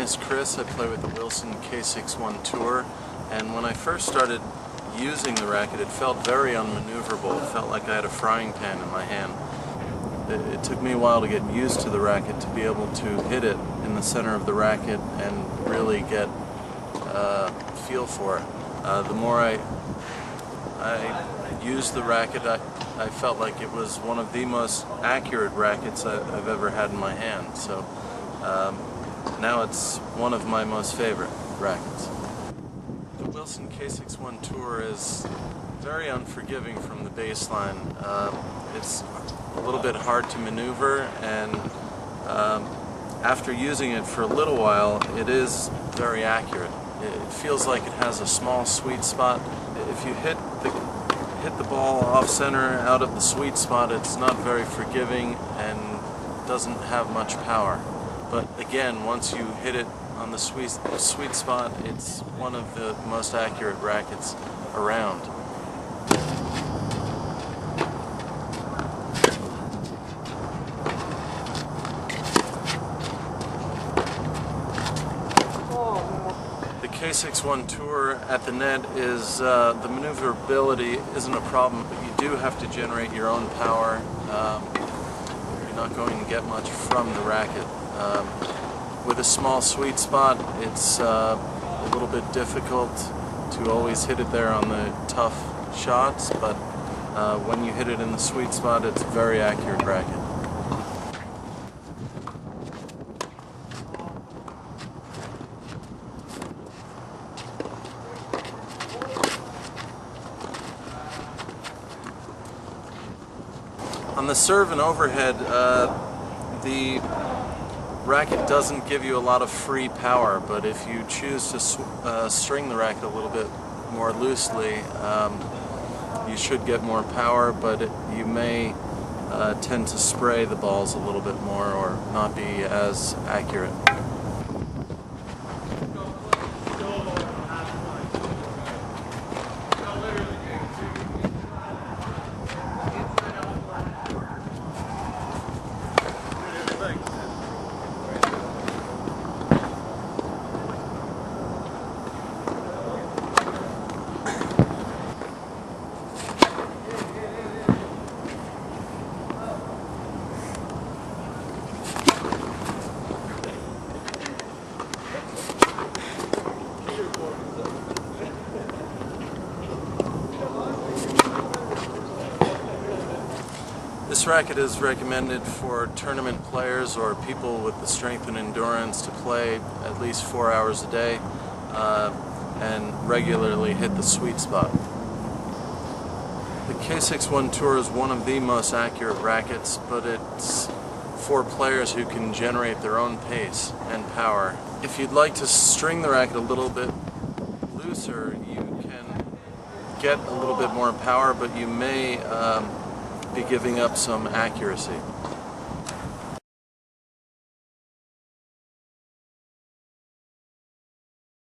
is Chris. I play with the Wilson K61 Tour, and when I first started using the racket it felt very unmaneuverable. It felt like I had a frying pan in my hand. It took me a while to get used to the racket to be able to hit it in the center of the racket and really get a feel for it. The more I used the racket, I felt like it was one of the most accurate rackets I've ever had in my hand. So now it's one of my most favorite rackets. The Wilson K61 Tour is very unforgiving from the baseline. It's a little bit hard to maneuver, and after using it for a little while, it is very accurate. It feels like it has a small sweet spot. If you hit the ball off center out of the sweet spot, it's not very forgiving and doesn't have much power. But again, once you hit it on the sweet spot, it's one of the most accurate rackets around. The K61 Tour at the net is, the maneuverability isn't a problem, but you do have to generate your own power. You're not going to get much from the racket. With a small sweet spot, it's a little bit difficult to always hit it there on the tough shots, but when you hit it in the sweet spot, it's a very accurate racket. On the serve and overhead, the racket doesn't give you a lot of free power, but if you choose to string the racket a little bit more loosely, you should get more power, but you may tend to spray the balls a little bit more or not be as accurate. This racket is recommended for tournament players or people with the strength and endurance to play at least 4 hours a day and regularly hit the sweet spot. The K61 Tour is one of the most accurate rackets, but it's for players who can generate their own pace and power. If you'd like to string the racket a little bit looser, you can get a little bit more power, but you may be giving up some accuracy.